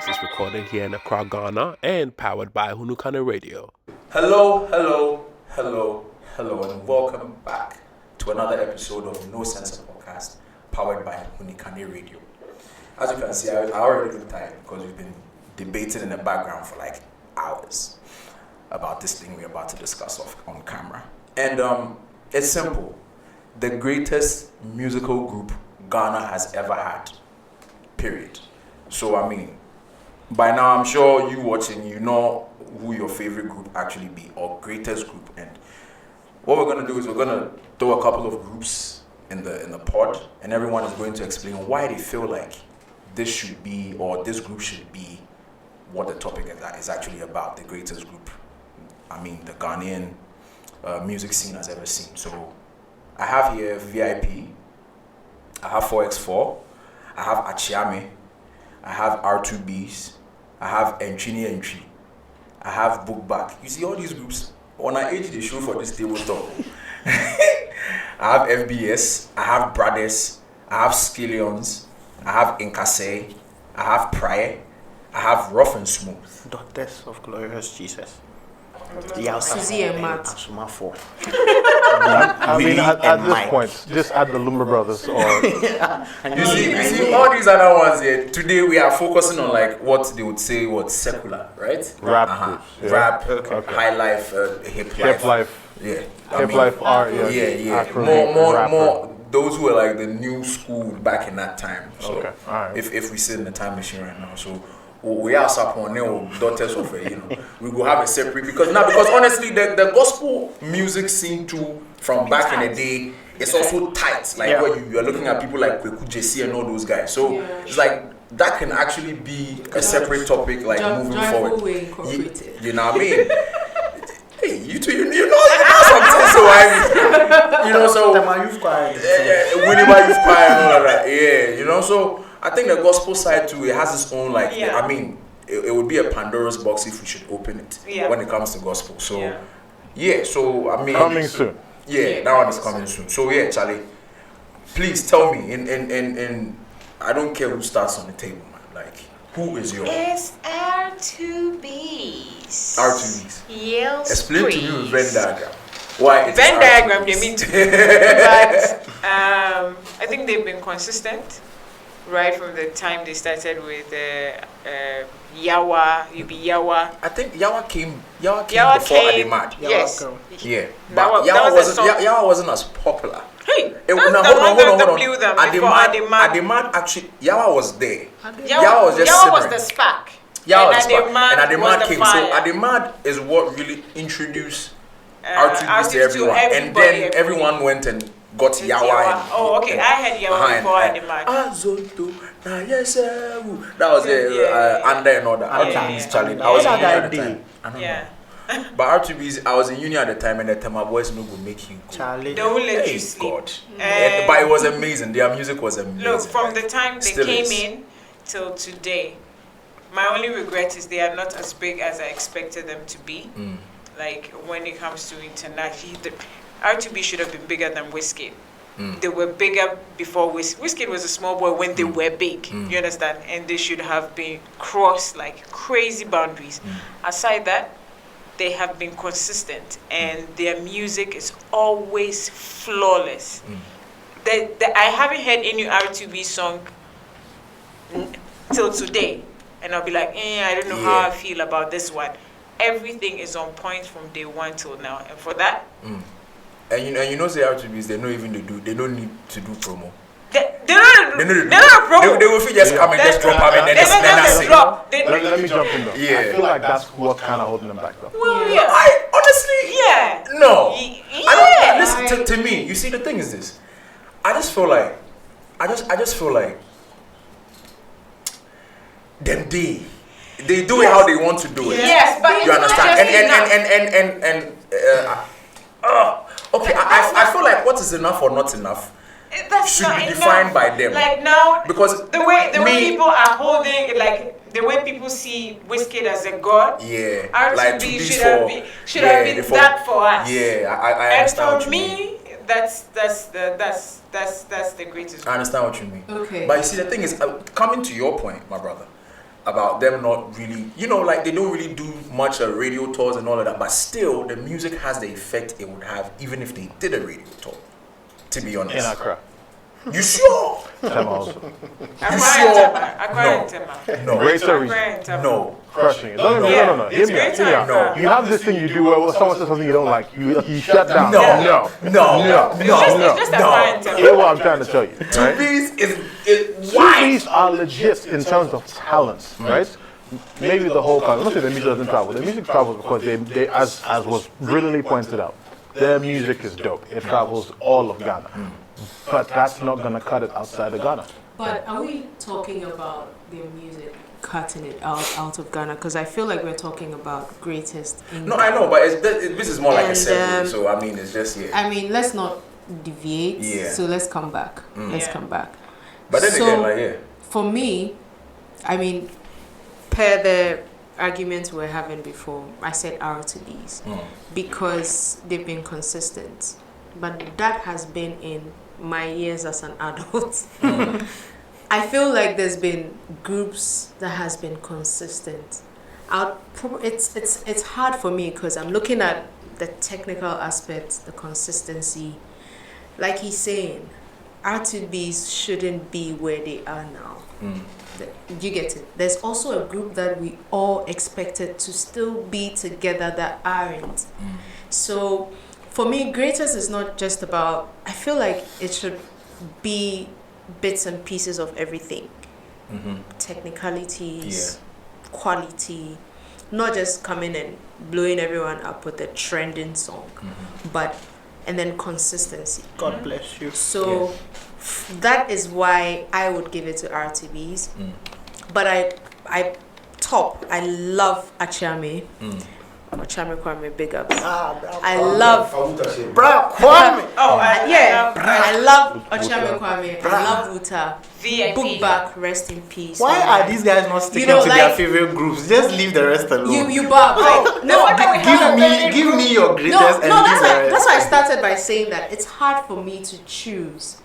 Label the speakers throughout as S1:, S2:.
S1: is recorded here in Accra, Ghana, and powered by Hunukane Radio.
S2: Hello, and welcome back to another episode of No Censor Podcast, powered by Hunukane Radio. As you can see, I already look tired because we've been debating in the background for like hours about this thing we're about to discuss on camera. And it's simple. The greatest musical group Ghana has ever had. Period. So, I mean, by now I'm sure you watching, you know who your favorite group actually be, or greatest group. And what we're going to do is we're going to throw a couple of groups in the pod, and everyone is going to explain why they feel like this should be, or this group should be, what the topic is actually about, the greatest group, I mean, the Ghanaian music scene has ever seen. So, I have here VIP, I have 4x4, I have AKYEAME, I have R2bees, I have ANTWI NE ANTWI, I have Bookback. You see all these groups, on our age they show for this table talk. I have FBS, I have Brothers, I have SKILLIONS, I have KECHE, I have Prayer, I have Rough and Smooth.
S3: Daughters of Glorious Jesus.
S4: Susie and Matt.
S1: I mean, at this point, just add the Lumber Brothers or...
S2: You see, all these other ones here, today we are focusing on like what they would say, secular, right?
S1: Rap groups. Yeah.
S2: Rap,
S1: Okay.
S2: high life, hip
S1: Hip life.
S2: Yeah.
S1: Hip life art, yeah.
S2: Yeah.
S1: Afrobeat,
S2: More,
S1: rapper.
S2: those who were like the new school back in that time. So
S1: Okay, alright.
S2: if we sit in the time machine right now, so we are upon daughters of we go have a separate because honestly the gospel music scene too from back in the day it's also tight, like where you are looking at people like KECHE and all those guys. So it's like that can actually be a separate topic, like moving forward. You know what I mean? Hey, you two, you know something, so so
S3: The man you've cried.
S2: whenever you've cried and all of that, so I think the gospel side too, it has its own I mean, it would be a Pandora's box if we should open it when it comes to gospel. So so I mean,
S1: Coming soon.
S2: Yeah, that one is coming soon. So Charlie, please tell me, in I don't care who starts on the table, man. Like, who is your
S4: It's R2bees.
S2: R2bees?
S4: Yes.
S2: Explain to me with Venn diagram. Why it is
S5: Venn diagram,
S2: R2bees.
S5: they mean to. But I think they've been consistent right from the time they started with Yawa, Yawa.
S2: I think Yawa came
S5: Yawa
S2: before
S5: came,
S2: Ademad.
S5: yes.
S2: Yeah,
S5: That
S2: but
S5: was a song.
S2: Yawa wasn't as popular.
S5: Hey,
S2: Hold
S5: that's the
S2: on.
S5: one that blew them before Ademad.
S2: Ademad actually, Yawa was there.
S5: Yawa
S2: was just
S5: Yawa was
S2: simmering.
S5: the spark.
S2: Yawa was
S5: and
S2: back. And Ademad
S5: was the
S2: came.
S5: fire.
S2: So Ademad is what really introduced R2bees to
S5: R2bees
S2: everyone.
S5: to
S2: And then everyone went and got Yawa.
S5: Oh, okay. I had Yawa before Ademad.
S2: That was it.
S5: Yeah.
S2: Under and all that. R2bees, Charlie. I was in uni at the time. I don't know.
S5: Yeah.
S2: But R2bees, I was in uni at the time, and the time my boys no go make you go.
S3: Charlie.
S5: They won't let
S2: Hey,
S5: you sleep.
S2: God. But it was amazing. Their music was amazing.
S5: Look, from the time they
S2: Still
S5: came
S2: is.
S5: in till today, my only regret is they are not as big as I expected them to be. Like when it comes to international, R2B should have been bigger than Wizkid. They were bigger before Wizkid was a small boy when they were big. You understand? And they should have been crossed like crazy boundaries. Aside that, they have been consistent and their music is always flawless. I haven't heard any R2B song till today, and I'll be like, I don't know how I feel about this one. Everything is on point from day one till now, and for that,
S2: And you know, say R2bees, they don't need to do promo.
S5: they're not a pro.
S2: They will feel just come and just drop them and then that's it.
S1: Let me jump in though.
S2: Yeah.
S1: I feel like that's what's kind of holding them back though.
S2: I honestly, no. I don't listen to me. You see, the thing is this. I just feel like them they do it how they want to do it.
S5: Yes, but
S2: You
S5: it's not
S2: understand?
S5: just
S2: Okay. I feel like what is enough or not enough
S5: that's
S2: should
S5: not
S2: be
S5: enough.
S2: defined by them.
S5: Like now,
S2: Because
S5: the way people are holding, like the way people see Wizkid as a god.
S2: Yeah,
S5: R2B
S2: like 2Bs
S5: should have been that for us.
S2: Yeah, I
S5: And
S2: understand what
S5: for
S2: you mean.
S5: me, that's the greatest.
S2: I understand what you mean.
S4: Okay.
S2: But you see, the thing is, coming to your point, my brother, about them not really, like they don't really do much radio tours and all of that, but still the music has the effect it would have even if they did a radio tour, to be honest.
S1: In Accra.
S2: You sure?
S1: Tema also.
S2: No.
S1: Greater region.
S2: No.
S1: Crushing it. No. Hear me out.
S2: No.
S1: You have this thing you do where someone says something you don't like, you shut down.
S2: No.
S5: It's just Accra.
S1: Hear what I'm trying to tell you. Right?
S2: R2bees is why?
S1: These are legit in terms of talents, right? Maybe the whole country. I'm not saying the music doesn't travel. The music travels because they as was brilliantly pointed out, their music is dope. It travels all of Ghana. But that's not going to cut it outside of Ghana.
S4: But are we talking about their music cutting it out of Ghana? Because I feel like we're talking about greatest in
S2: No,
S4: Ghana.
S2: I know, but this is more like a
S4: And,
S2: segue. So I mean, it's just
S4: I mean, let's not deviate.
S2: Yeah.
S4: So let's come back. Let's come back.
S2: But then
S4: So,
S2: again,
S4: for me, I mean, per the arguments we were having before, I said R2bees because they've been consistent. But that has been in my years as an adult. I feel like there's been groups that has been consistent. It's hard for me because I'm looking at the technical aspects, the consistency. Like he's saying, R2bees shouldn't be where they are now. You get it? There's also a group that we all expected to still be together that aren't. So for me, greatest is not just about, I feel like it should be bits and pieces of everything. Technicalities, quality, not just coming and blowing everyone up with a trending song, and then consistency.
S3: God bless you.
S4: So that is why I would give it to R2bees. But I love AKYEAME. AKYEAME Kwame, big ups. I love
S3: Kwame.
S4: I love AKYEAME Kwame. I love Uta.
S5: VIP.
S4: Book back, rest in peace.
S3: Why are these guys not sticking to their favorite groups? Just leave the rest alone.
S4: You bob.
S3: Give me your greatest and leave the rest.
S4: That's why I started by saying that it's hard for me to choose.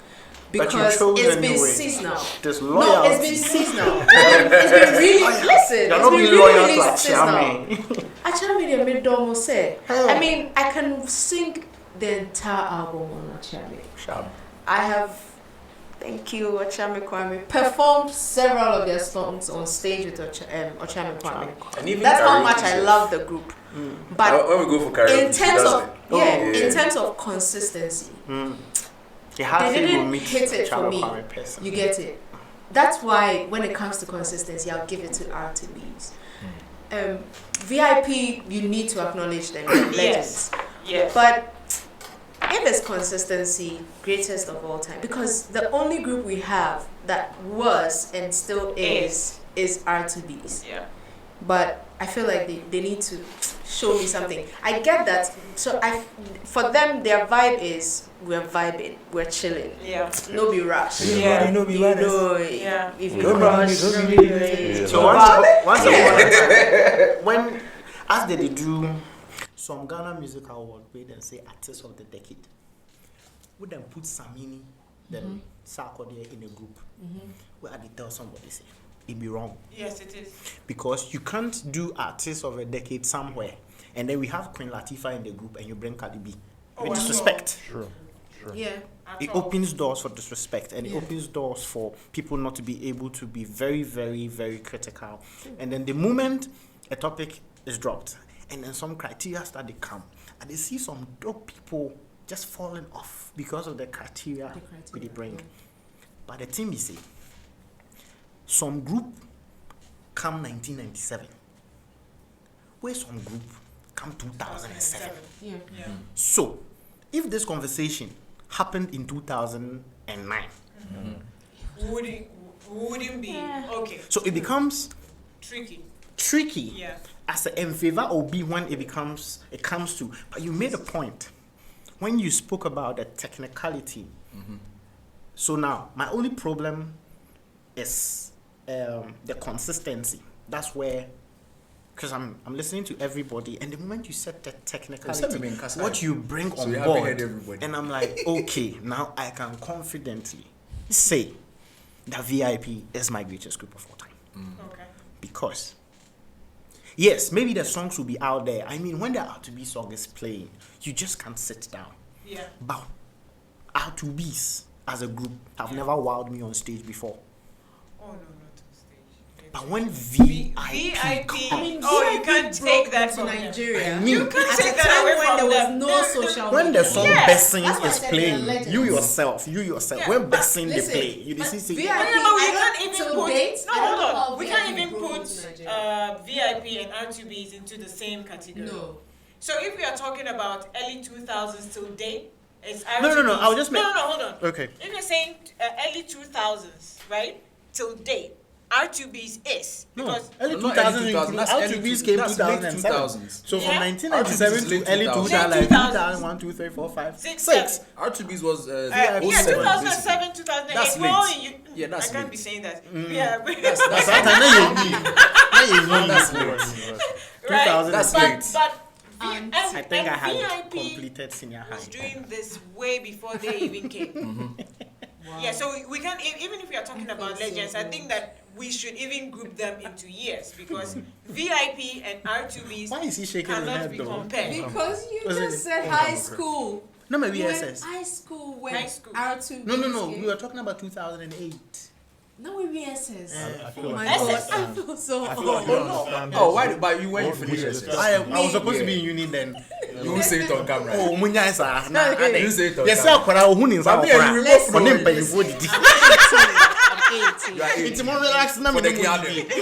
S3: But you
S4: Because
S3: chose
S4: it's been
S3: anyway.
S4: seasonal.
S3: There's
S4: No,
S3: loyalty.
S4: it's been seasonal. It's been really, listen,
S3: You're
S4: it's
S3: not
S4: been
S3: being
S4: really,
S3: loyal
S4: really
S3: to
S4: seasonal.
S3: AKYEAME.
S4: AKYEAME, they made Domo say. I mean, I can sing the entire album on AKYEAME. I have, thank you, AKYEAME Kwame, performed several of their songs on stage with AKYEAME Kwame.
S2: and even
S4: That's how
S2: karaoke
S4: much I
S2: itself.
S4: love the group. But
S2: When we go for karaoke,
S4: in terms
S2: that's
S4: of
S2: it.
S4: in terms of consistency,
S3: They have
S4: they
S3: to
S4: didn't
S3: meet
S4: hit it for
S3: Chama
S4: me.
S3: Kwame person.
S4: You get it. That's why when it comes to consistency, I'll give it to R2bees. VIP, you need to acknowledge them, they're legends.
S5: Yes.
S4: But if it's consistency, greatest of all time, because the only group we have that was and still is R2bees.
S5: Yeah.
S4: But I feel like they need to show me something. I get that. So for them, their vibe is we're vibing, we're chilling.
S5: Yeah.
S4: No be rush.
S5: Yeah.
S3: No be
S4: You
S3: rush.
S4: know,
S5: Yeah.
S4: if you
S3: No be
S4: rush,
S3: rush, no be
S4: you
S3: rush.
S4: know,
S3: So once upon a time, when as they do some Ghana Music Award, we then say Artist of the Decade. We then put Samini, then Sarko there in a group. Where they tell somebody say it be wrong.
S5: Yes, it is.
S3: Because you can't do Artist of a Decade somewhere and then we have Queen Latifah in the group and you bring Cardi B. With disrespect.
S1: Sure.
S4: yeah.
S3: It opens doors for disrespect and it opens doors for people not to be able to be very, very, very critical. And then the moment a topic is dropped and then some criteria start to come and they see some dope people just falling off because of the criteria they bring. But the thing is, some group come 1997, where some group come 2007.
S4: Yeah.
S3: So, if this conversation happened in 2009,
S5: Wouldn't be okay.
S3: so it becomes
S5: Tricky.
S3: tricky as a in favor or be when it comes to. But you made a point when you spoke about the technicality. So now my only problem is the consistency. That's where, because I'm listening to everybody, and the moment you said the technicality, what you bring on
S2: you haven't
S3: board,
S2: heard everybody.
S3: and I'm like, okay, now I can confidently say that VIP is my greatest group of all time.
S5: Okay.
S3: Because yes, maybe the songs will be out there. I mean, when the R2bees song is playing, you just can't sit down.
S5: Yeah.
S3: But R2bees as a group have never wowed me on stage before.
S5: Oh no, not on stage.
S3: But when VIP
S5: VIP.
S3: comes,
S5: You can't take that
S6: to
S5: from them.
S6: Nigeria.
S3: I mean,
S5: You can't
S6: At
S5: take
S6: a
S5: that
S6: time
S5: away
S6: when
S5: from
S6: there
S5: them.
S6: was no social
S3: when
S6: media.
S3: the song
S5: Yeah.
S3: Bessin
S6: That's why I
S3: is
S6: said they're
S3: playing,
S6: legends.
S3: you yourself,
S5: Yeah.
S3: when Bessin they
S6: Listen,
S3: play, you
S6: but
S3: see,
S6: VIP,
S5: Yeah, but we
S6: I
S5: can't
S6: don't-
S5: even
S6: till
S5: put.
S6: date,
S5: No,
S6: I don't know
S5: hold
S6: how
S5: on. We can't
S6: VIP
S5: even
S6: broke
S5: put
S6: into Nigeria.
S5: VIP and R2bees into the same category.
S6: No.
S5: So if we are talking about early 2000s till date, it's R2bees.
S3: No, I'll just make.
S5: No, hold on.
S3: Okay.
S5: If you're saying early 2000s, right, till date, R2bees is
S3: No,
S5: because
S3: early
S7: Not
S3: 2000s
S7: early 2000s, that's early
S3: R2bees
S7: two-
S3: came
S7: that's late
S3: 2007.
S7: 2000s.
S3: So from
S5: Yeah.
S3: 1997
S7: R2bees is
S3: to
S7: late
S3: early
S7: 2000s.
S3: 2000, like
S5: Late 2000s.
S3: 2000, 1, 2, 3, 4, 5,
S5: Six,
S3: 6.
S7: R2bees was
S5: yeah,
S7: 07,
S5: 2007, 2008.
S7: That's
S5: Well,
S7: late. Yeah, that's
S5: I can't
S7: late.
S5: be saying that. Yeah,
S7: That's
S3: Sometimes now you need.
S7: that's late.
S5: right.
S3: 2000
S7: That's
S5: But
S7: late.
S5: and
S3: I think I had
S5: VIP
S3: completed senior
S5: was
S3: high.
S5: doing this way before they even came. Yeah, so we can't even if we are talking about legends. I think that we should even group them into years because VIP and R2bees
S3: Why is he shaking his
S5: cannot
S3: head
S5: be
S3: though?
S5: compared.
S6: Because you
S3: Was it-
S6: just said high school.
S3: No, maybe
S6: You were
S3: SS.
S6: High school when
S5: High school.
S6: R2bees
S3: No.
S6: came.
S3: We were talking about 2008.
S6: No, we were SS.
S1: I
S6: Oh
S1: feel
S6: my
S1: like
S6: god,
S5: SS.
S6: I feel so
S1: I feel like
S6: old.
S1: you understand
S7: Oh,
S1: this.
S7: why? But you went
S1: What
S7: for
S1: we
S7: this.
S1: discussed.
S3: I was supposed to be in uni then.
S7: You won't say it on camera.
S3: Oh, munya is a na.
S7: You didn't say it on
S3: Yes,
S7: camera.
S3: I kwara ohun ni nsa
S7: But me and you, we
S3: okra.
S7: both know
S3: Oni
S7: it.
S3: mpanyifo didi.
S6: I'm 18.
S7: You are eight.
S3: It's more relaxed na
S7: For
S3: me
S7: the
S3: no
S7: gathering.
S3: didi.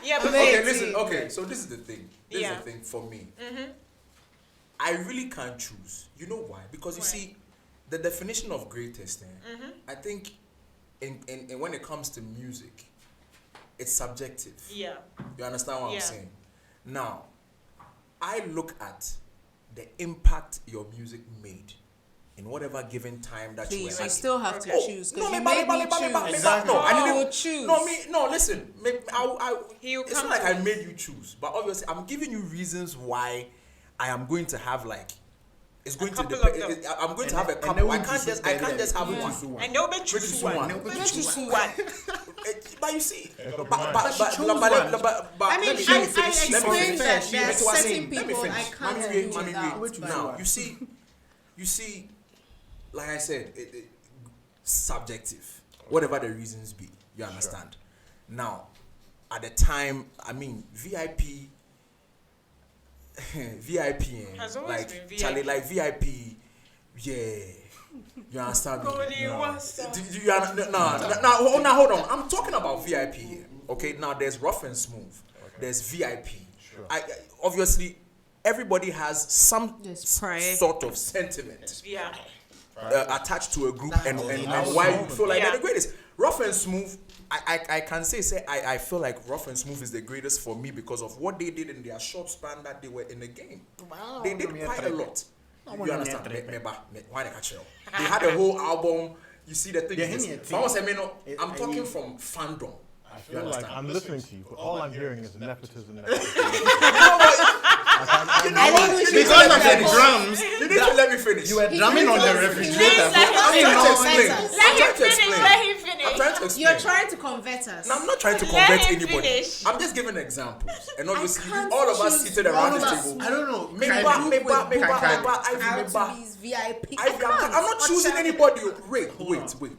S5: Yeah, but
S7: Okay,
S5: wait.
S7: listen. Okay, so this is the thing. This
S5: Yeah.
S7: is the thing for me. I really can't choose. You know why? Because you
S5: Why?
S7: see, the definition of greatest, I think, in when it comes to music, it's subjective.
S5: Yeah.
S7: You understand what
S5: Yeah.
S7: I'm saying? Now, I look at the impact your music made in whatever given time that you
S6: Please,
S7: were
S6: you
S7: at.
S6: still have to
S7: Oh,
S6: choose
S7: no,
S6: because you
S7: me,
S6: made
S7: ba-
S6: me
S7: ba- ba- ba- ba-
S6: choose.
S7: Exactly. No, I
S6: You
S7: didn't.
S6: will choose.
S7: No, listen.
S5: He will
S7: It's
S5: come
S7: not like
S5: to
S7: I
S5: us.
S7: made you choose, but obviously I'm giving you reasons why I am going to have like it's going to
S5: couple
S7: depend.
S5: of them.
S7: I'm going to have a
S3: And
S7: couple.
S3: then
S7: I
S3: we
S7: can't just have
S6: Yeah.
S7: one.
S5: And they'll be choose one.
S7: They'll
S6: be choose
S5: one.
S7: But you see, but
S3: she chose one.
S6: I mean,
S7: let me finish.
S6: I
S7: Let me
S6: explained
S7: finish.
S6: that there are
S7: That's what I'm
S6: certain
S7: saying. Let me
S6: people I
S7: finish.
S6: can't
S7: Mami,
S6: do
S7: Mami,
S6: without.
S3: Which
S6: but-
S7: now you see, like I said, it subjective. Whatever the reasons be, you understand. Now, at the time, I mean, VIP,
S5: Has always
S7: like
S5: been VIP.
S7: Charlie, like VIP, yeah. You understand me? Now, hold on. I'm talking about VIP here. Okay, now there's rough and smooth. There's VIP.
S1: Sure.
S7: Obviously, everybody has some
S6: Yes,
S5: pride.
S7: sort of sentiment
S5: Yeah.
S7: attached to a group and why you feel like
S5: Yeah.
S7: they're the greatest. Rough and smooth, I can say I feel like rough and smooth is the greatest for me because of what they did in their short span that they were in the game. They did quite a lot. You understand? Why they had a whole album. You see the thing.
S3: Yeah,
S7: is,
S3: him
S7: this. I'm talking from fandom.
S1: I feel like I'm listening to you, but all I'm hearing is nepotism.
S6: I think we should
S3: Because
S6: go
S3: of
S6: back.
S3: the drums,
S7: You need to let me finish.
S3: you were
S6: He
S3: drumming on the
S6: knows- he
S3: refrigerator.
S6: knows-
S7: I'm
S6: he
S7: trying to
S6: knows
S7: explain.
S6: us.
S7: I'm trying to explain.
S5: Let him
S7: I'm
S5: finish.
S7: trying to explain.
S6: You're trying to convert us.
S7: Now, I'm not trying to
S5: Let
S7: convert
S5: him
S7: anybody.
S5: finish.
S7: I'm just giving examples. And obviously,
S6: can't
S7: all of us
S6: choose
S7: seated around
S6: one
S7: this
S6: of us.
S7: table.
S3: I don't know.
S6: R2bees, VIP. I
S7: I'm
S6: can't.
S7: not choosing anybody. Wait.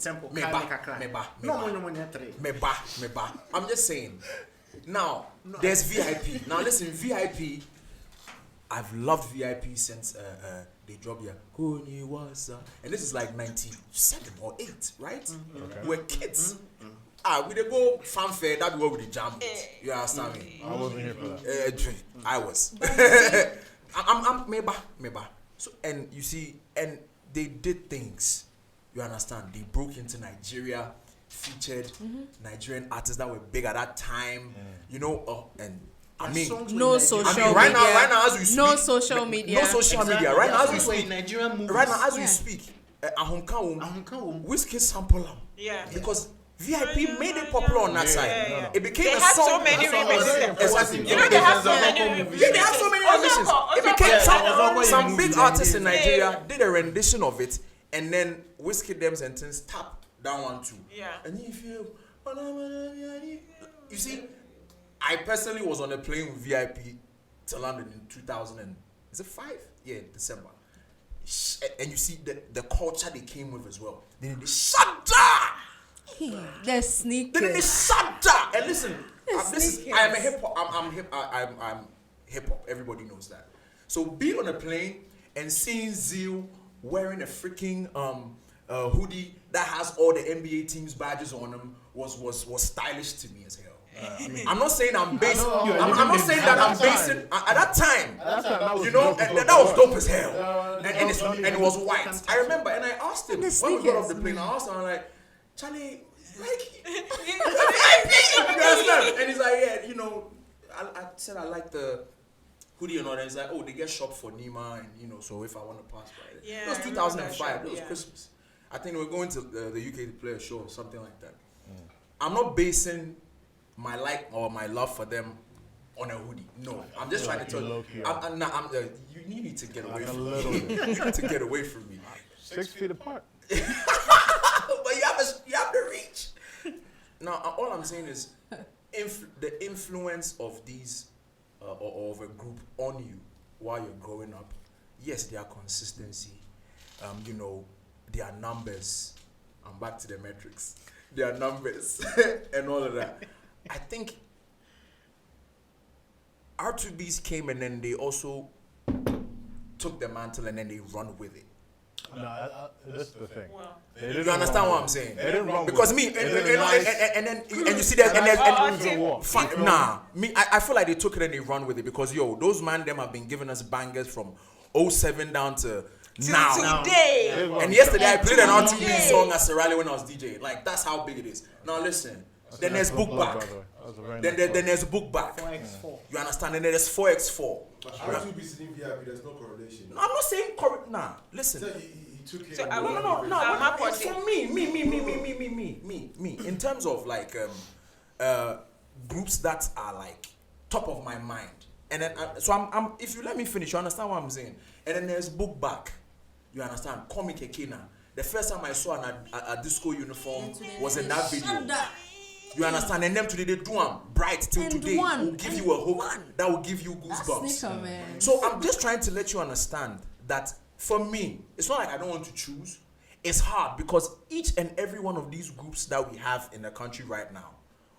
S3: Tempo.
S7: Meba. I'm just saying. Now, there's VIP. Now, listen, VIP. I've loved VIP since they dropped here. And this is like 97 or 8, right? We're kids. We dey go fanfare, that way with the jam. You understand me?
S1: I wasn't here for that.
S7: I was. I'm Meba. So, and you see, and they did things. You understand? They broke into Nigeria, featured Nigerian artists that were big at that time. You know, and I mean,
S6: No social
S7: I mean,
S6: media.
S7: right now, as we speak,
S6: No social media.
S7: No social media. Right now, as we speak,
S3: Nigerian movies.
S7: right now, as we
S6: Yeah.
S7: speak, Ahunka
S3: Ahunka
S7: Whiskey sample am.
S5: Yeah.
S7: Because VIP made it popular on that side.
S5: yeah.
S7: It became
S5: They
S7: a
S5: had
S7: song.
S5: so many remixes.
S7: Exactly.
S5: You know they have so many remixes.
S7: Yeah, they have so many renditions. It became some big artists in Nigeria did a rendition of it, and then Whiskey Dems and Tins tap that one too.
S5: Yeah.
S7: And if you you see, I personally was on a plane with VIP to London in 2005? Yeah, December. And you see the culture they came with as well. They did the shudder.
S6: The sneakers.
S7: They did the shudder. And listen, I am a hip hop. I'm hip hop. Everybody knows that. So being on a plane and seeing Zeal wearing a freaking hoodie that has all the NBA teams badges on them was stylish to me as hell. I'm not saying I'm basing. I'm not saying that I'm basing. At that time, you know, that was dope as hell, and it was white. I remember, and I asked him when we got off the plane. I asked him, I'm like, Charlie, like, and he's like, yeah, you know, I said I like the hoodie and all that. He's like, oh, they get shopped for Nima, and you know, so if I want to pass by, it was 2005. It was Christmas. I think we were going to the UK to play a show or something like that. I'm not basing my like or my love for them on a hoodie. No, I'm just trying to tell you. You need to get away from me. You need to get away from me.
S1: 6 feet apart.
S7: But you have the reach. Now, all I'm saying is the influence of these or of a group on you while you're growing up. Yes, their consistency. You know, their numbers. I'm back to the metrics. Their numbers and all of that. I think R2bees came and then they also took the mantle and then they run with it.
S1: No, that's the thing.
S5: Well,
S7: You understand what I'm saying?
S1: They didn't run
S7: Because
S1: with
S7: me,
S1: it.
S7: and you see that, I feel like they took it and they run with it because those man them have been giving us bangers from 07 down to now.
S5: today.
S7: And yesterday I played an R2bees song at Serrali when I was DJing. Like that's how big it is. Now listen. Then there's book back. Then there's book back.
S3: 4x4.
S7: You understand? And then there's 4x4.
S8: But R2bees in VIP, there's no correlation.
S7: No, I'm not saying correct. Nah, listen.
S8: So he took it.
S5: So
S7: No. For me. In terms of like groups that are like top of my mind, and then so I'm. If you let me finish, you understand what I'm saying. And then there's book back. You understand? KECHE. The first time I saw a disco uniform was in that video. You understand? And them today they do them bright till today. Will give you a hook that will give you goosebumps. So I'm just trying to let you understand that for me, it's not like I don't want to choose. It's hard because each and every one of these groups that we have in the country right now,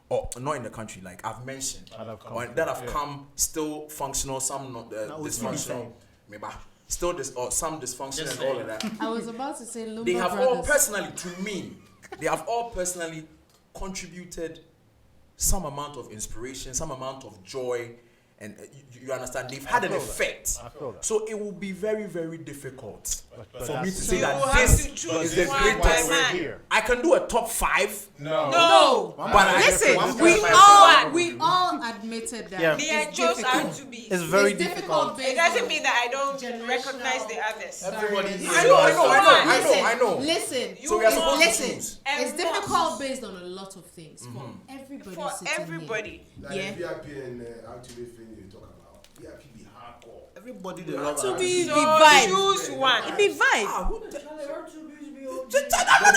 S7: or not in the country, like I've mentioned, that have come still functional, some not dysfunctional, maybe still some dysfunction and all of that.
S6: I was about to say Lumba
S7: They have
S6: Brothers.
S7: all personally, to me, they have all personally contributed some amount of inspiration, some amount of joy, and you understand, they've had an effect. So it will be very, very difficult for me to say that this is the greatest. I can do a top 5.
S5: No.
S7: But
S6: Listen, we all admitted that.
S3: Yeah.
S5: Me, I chose R2bees.
S3: It's very
S6: It's difficult.
S5: It doesn't mean that I don't recognize the others.
S7: I know.
S6: Listen,
S7: So we are supposed to choose.
S6: it's difficult based on a lot of things for everybody.
S5: For
S6: sitting here.
S5: everybody.
S8: Like the VIP and R2bees thing you talk about. VIP be hardcore.
S3: Everybody they love
S6: To
S3: R2bees.
S6: be
S5: So
S6: vibe.
S5: choose one.
S6: It be vibe.
S7: I don't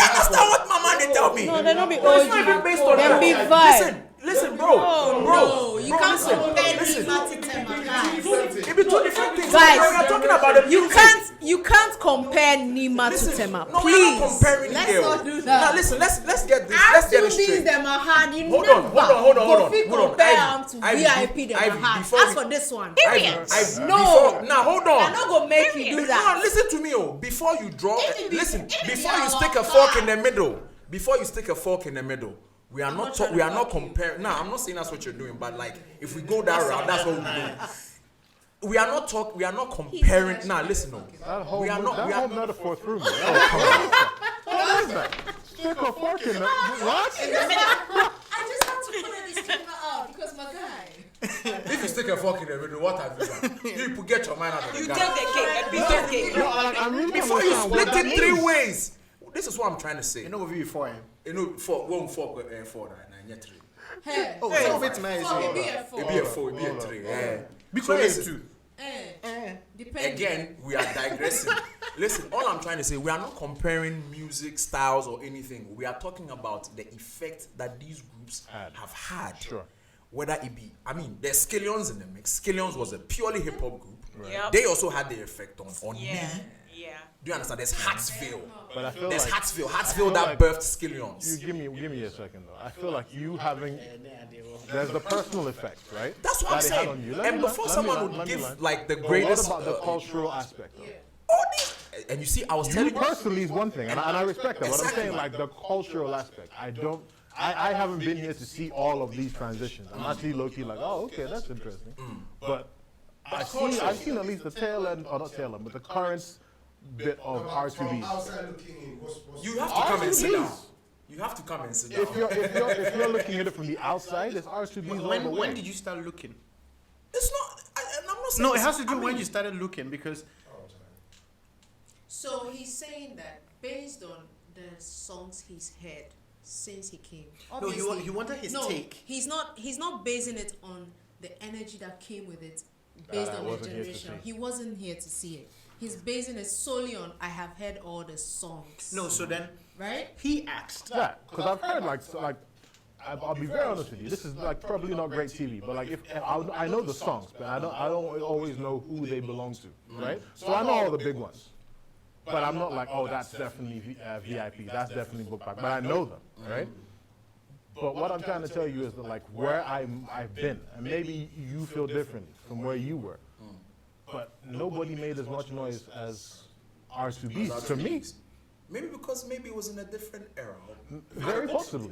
S7: understand what my man they tell me.
S6: No, they don't be
S7: It's not even
S6: OG.
S7: based on
S6: They
S7: that.
S6: be vibe.
S7: Listen, bro.
S6: No, you can't
S7: listen,
S6: compare
S7: listen.
S6: Nima to Tema.
S7: It be 2 different things.
S6: Guys,
S7: we are talking about the
S6: You can't compare Nima to Tema.
S7: No, we're not
S6: Please.
S7: comparing
S6: Let's
S7: here.
S6: not do that.
S7: Now listen, let's get this. Let's get it
S6: R2bees
S7: straight.
S6: them are hard. You
S7: Hold
S6: never
S7: on.
S6: compare them to
S7: Ivy,
S6: VIP them are
S7: Ivy,
S6: hard.
S7: before
S6: As
S7: we-
S6: for this one,
S7: No. Now hold on.
S6: I'm not gonna make you do that.
S7: No, listen to me, Before you draw,
S6: It be-
S7: listen.
S6: it be
S7: Before you
S6: our
S7: stick a fork in the middle, we are not comparing. Nah, I'm not saying that's what you're doing, but like if we go that route, that's what we're doing. We are not comparing. Nah, listen, no. We are not.
S1: That
S7: We
S1: whole
S7: are.
S1: metaphor threw me. What is that? Stick a fork in it. What?
S6: I just had to put this disclaimer out because my guy.
S7: If you stick a fork in the middle, what have you done? You people get your mind out of the
S5: You
S7: guy.
S5: take the cake, a piece of cake.
S1: No, I really
S7: Before you
S1: understand what
S7: split
S1: that
S7: it 3
S1: means.
S7: ways. This is what I'm trying to say.
S3: You know what we for him.
S7: You know, one fork and 4 and yet 3.
S6: Hey.
S3: Oh, so it's nice.
S6: Fuck, it be a
S7: It be a
S6: four.
S7: 4, it be a 3.
S3: Because
S7: So
S3: it's
S7: listen,
S3: 2.
S6: Depending.
S7: again, we are digressing. Listen, all I'm trying to say, we are not comparing music styles or anything. We are talking about the effect that these groups have had.
S1: Sure.
S7: Whether it be, I mean, there's Skillions in the mix. Skillions was a purely hip hop group.
S5: Right. Yep.
S7: They also had the effect on me.
S5: Yeah.
S7: Do you understand? There's Hartsville.
S1: But I feel
S7: There's
S1: like
S7: Hartsville that birthed Skillions.
S1: give me a second though. I feel like you having there's the personal effect, right?
S7: That's what I'm
S1: that it had
S7: saying.
S1: on you.
S7: And before someone would give like the greatest,
S1: What about the cultural aspect? Though?
S7: all these, and you see, I was
S1: You
S7: telling you.
S1: personally is one thing, and I respect that. But I'm
S7: Exactly.
S1: saying like the cultural aspect. I haven't been here to see all of these transitions. I'm actually low key like, oh, okay, that's interesting. But I've seen at least the tail end, or not tail end, but the current bit of
S8: From
S1: R2bees.
S8: outside looking in, what's
S7: You have to come and sit
S1: R2bees.
S7: down. You have to come and sit down.
S1: If you're looking at it from the outside, it's R2bees all the way.
S3: When did you start looking?
S7: It's not. I'm not saying.
S3: No, it
S7: it's-
S3: has to do
S7: I
S3: when
S7: mean,
S3: you started looking because
S6: So he's saying that based on the songs he's heard since he came.
S3: no, he wanted his
S6: no,
S3: take.
S6: He's not basing it on the energy that came with it based
S1: I
S6: on the
S1: wasn't here to
S6: generation.
S1: see.
S6: He wasn't here to see it. He's basing it solely on I have heard all the songs.
S3: No, so then
S6: Right?
S3: he asked.
S1: Yeah, because I've heard I'll be very honest with you. This is like probably not great TV, but like if I know the songs, but I don't always know who they belong to, right? So I know all the big ones, but I'm not like, oh, that's definitely VIP, that's definitely book back, but I know them, right? But what I'm trying to tell you is that like where I've been, and maybe you feel differently from where you were, but nobody made as much noise as R2bees to me.
S7: Maybe because maybe it was in a different era.
S1: Very possibly.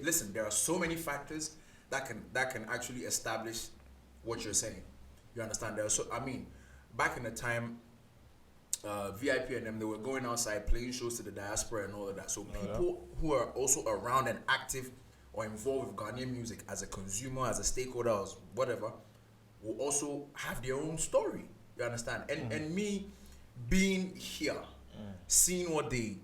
S7: Listen, there are so many factors that can actually establish what you're saying. You understand? Back in the time, VIP and them, they were going outside playing shows to the diaspora and all of that. So people who are also around and active or involved with Ghanaian music as a consumer, as a stakeholder, as whatever, will also have their own story. You understand? And me being here, seeing what they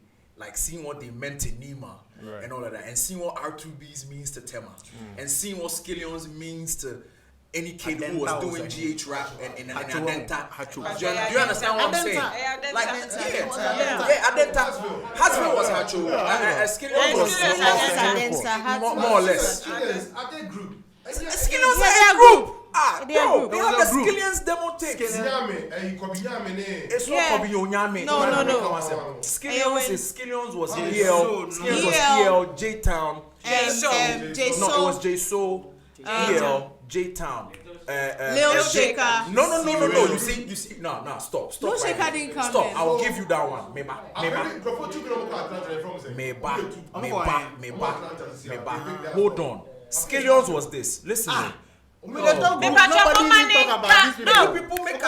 S7: meant to Nima and all of that, and seeing what R2bees means to Tema, and seeing what Skillions means to any kid who was doing GH rap and Adenta. Do you understand what I'm saying? Like, Adenta. Hartsville was Hacho. Skillions was more or less.
S8: Are they group?
S7: Skillions are a group.
S4: They are
S7: Bro,
S4: group.
S7: they have the Skillions demo tapes.
S8: Nyame, and he could be Nyame ne.
S7: It's not
S4: Yeah.
S7: Kobe Onyame.
S4: No.
S7: Skillions was EL, J Town. No, it was J Soul, EL, J Town.
S6: Lil Shaker.
S7: No. You see. No. Stop.
S6: Lil
S7: right
S6: Shaker
S7: there.
S6: didn't come
S7: Stop.
S6: in.
S7: I will give you that one. Meba. Hold on. Skillions was this. Listen.
S3: Nobody even talk about these people.
S7: People make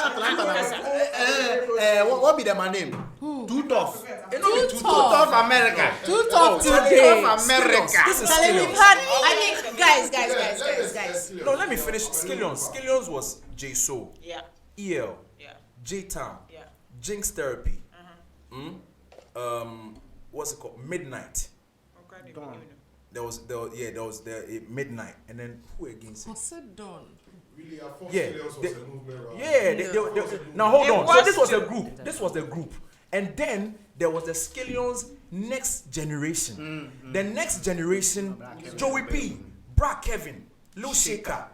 S3: What be the man name? Too tough.
S6: Too
S3: Too tough America.
S6: Too tough
S3: Too
S6: today.
S3: tough America.
S7: This is
S6: Charlie, we've
S7: Skillions.
S6: had. I think, guys.
S7: No, let me finish. Skillions was J Soul,
S5: Yeah.
S7: EL,
S5: Yeah.
S7: J Town,
S5: Yeah.
S7: Jinx Therapy. What's it called? Midnight. There was Midnight, and then who again?
S6: Sit down.
S8: Really, I thought
S7: Yeah,
S8: Skillions was a movement around.
S7: Now hold
S5: It
S7: on. So
S5: was
S7: this was
S5: to-
S7: a group. This was the group, and then there was the Skillions Next Generation. The Next Generation: Joey P, Bra Kevin, Lil Shaker,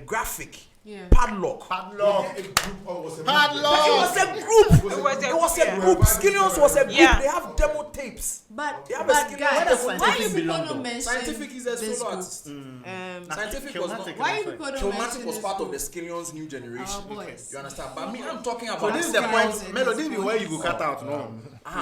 S7: Graphic,
S6: Yeah.
S7: Padlock.
S3: Padlock.
S8: A group or was a
S3: Padlock.
S7: It was a group.
S5: It
S7: was a
S5: yeah.
S7: group. Skillions was a group.
S5: Yeah.
S7: They have demo tapes.
S6: But
S7: Yeah, but Skillions- Where
S6: guys,
S3: does
S6: why you
S3: Scientific
S6: people
S3: belong
S6: don't
S3: though?
S6: mention
S7: Scientific is a
S6: this
S7: solo
S6: group?
S7: artist. Scientific was not.
S3: Kilmatic.
S6: Why you people don't
S7: Traumatic
S6: mention
S7: was
S6: this
S7: part of
S6: group?
S7: the Skillions new generation.
S6: Our boys.
S7: You understand? But me, I'm talking about.
S3: So this is the
S6: Skillions.
S3: point. Melo, this be where you go cut out. No.
S6: Wait.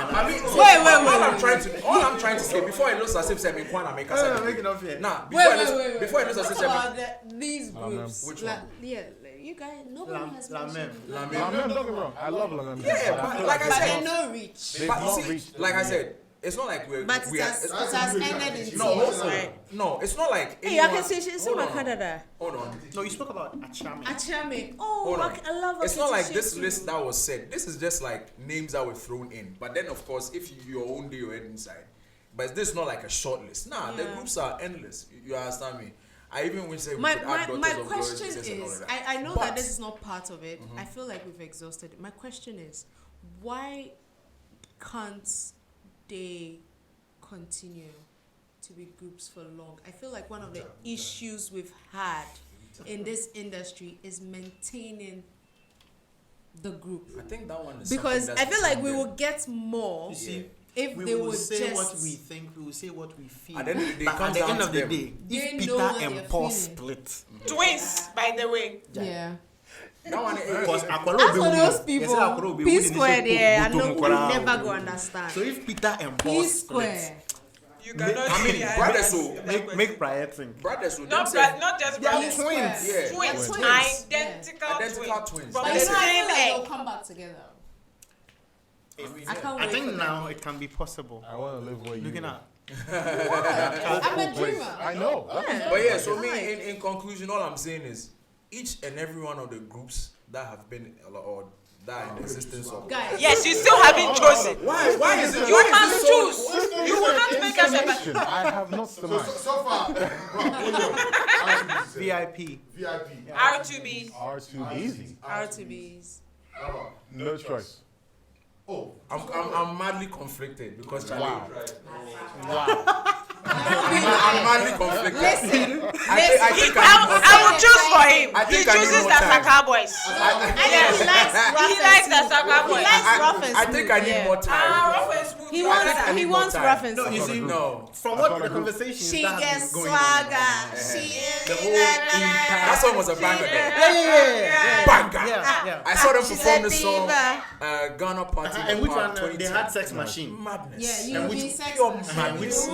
S7: All I'm trying to say before it looks as if I'm in Kwana make us.
S3: Make it up here.
S7: Nah,
S6: Wait.
S7: before it looks as if
S6: What
S7: I'm.
S6: about these groups?
S7: Which
S6: Like,
S7: one?
S6: yeah, you guys, nobody has
S3: Lamem.
S6: mentioned it.
S1: Don't get me wrong. I love Lamem.
S7: Yeah, but like I
S6: But
S7: said,
S6: they no reach.
S1: They've
S7: but
S1: not
S7: see,
S1: reached.
S7: like I said, it's not like
S6: But
S7: we
S6: it
S7: are.
S6: has ended in tears,
S7: No,
S6: right?
S7: no, it's not like.
S4: Hey, I
S7: anyone-
S4: can see she's
S7: hold
S4: in
S7: on,
S4: Canada.
S7: Hold on.
S3: No, you spoke about Achame.
S6: Achame.
S7: Hold on.
S4: I love
S7: It's not like
S4: Akete
S7: this
S4: Shetu.
S7: list that was said. This is just like names that were thrown in. But then, of course, if your own day your head inside. But this is not like a short list. Nah, the
S6: Yeah.
S7: groups are endless. You understand me? I even wish they
S6: My
S7: could add Daughters of Glory,
S6: question
S7: Jesus and all
S6: is,
S7: of that.
S6: I know
S7: But-
S6: that this is not part of it. I feel like we've exhausted it. My question is, why can't they continue to be groups for long? I feel like one of the issues we've had in this industry is maintaining the group.
S7: I think that one is
S6: Because
S7: something
S6: I feel like we
S7: that's
S6: will get more
S3: You see,
S6: if
S3: we
S6: they
S3: will
S6: would
S3: say
S6: just
S3: what we think, we will say what we feel.
S7: At the end of the day, it
S3: But at
S7: comes
S3: the
S7: down
S3: end
S7: to
S3: of the
S7: them.
S3: day,
S6: They
S3: if
S6: know
S3: Peter
S6: what
S3: and
S6: they're
S3: Paul
S6: feeling.
S3: split,
S5: Twins, by the way.
S6: Yeah.
S7: That one
S3: because
S6: As for those people, P Square there, I know we never go understand.
S3: So if Peter and Paul
S6: P
S3: split,
S6: Square.
S5: You cannot
S7: I mean,
S5: say
S7: brothers so
S3: make Prior think.
S7: brothers so
S5: not,
S7: them say
S5: not just
S3: They are
S5: brothers.
S3: twins.
S7: yeah,
S5: Twins.
S6: Twins.
S5: Identical
S7: twins.
S5: From
S6: But
S5: the
S6: you know, I
S5: same
S6: feel like they'll
S5: egg.
S6: come back together. I can't
S3: I
S6: wait
S3: think
S6: for
S3: now it can be possible.
S1: I want to live where you
S3: Looking
S1: live.
S3: at
S6: I'm a dreamer.
S1: I know.
S7: But yeah, so me in conclusion, all I'm saying is each and every one of the groups that have been or that are in existence of
S6: Guys.
S5: Yes, you still haven't chosen.
S7: why is it
S5: You
S7: why is
S5: must
S7: it so
S5: choose. You will not make us a
S1: Explanation. I have not the mind.
S8: So far,
S3: VIP.
S8: VIP.
S5: R2bees.
S1: R2bees.
S6: R2bees.
S1: No choice.
S8: Oh,
S7: I'm madly conflicted because Charlie,
S1: Wow.
S7: I'm madly conflicted.
S6: Listen,
S7: I think
S5: I will choose for him.
S7: I
S5: He
S7: think I need
S5: chooses
S7: more
S5: the
S7: time.
S5: Saka boys.
S6: and he likes rough
S5: He
S6: and
S5: likes the
S6: smooth.
S5: Saka
S6: He
S5: boys.
S6: likes rough and
S7: I think I
S6: smooth,
S7: need
S6: yeah.
S7: more time.
S5: Rough and smooth.
S6: He
S7: I need more
S6: wants
S7: time.
S6: rough and
S3: No,
S6: smooth.
S3: you see,
S7: No.
S3: from what the conversation
S6: She
S3: that has
S6: gets
S3: been going on,
S6: swagger. She
S3: the whole entire
S7: That song was a banger though.
S3: yeah.
S7: Banger.
S3: Yeah.
S7: I saw them
S6: She's
S7: perform
S6: a
S7: the song
S6: diva.
S7: Ghana Party.
S3: And which
S7: Park
S3: one? They
S7: 2010.
S3: had Sex Machine.
S7: Madness.
S6: Yeah, you
S3: And
S6: be
S3: which-
S6: sex
S7: pure
S6: machine.
S7: madness.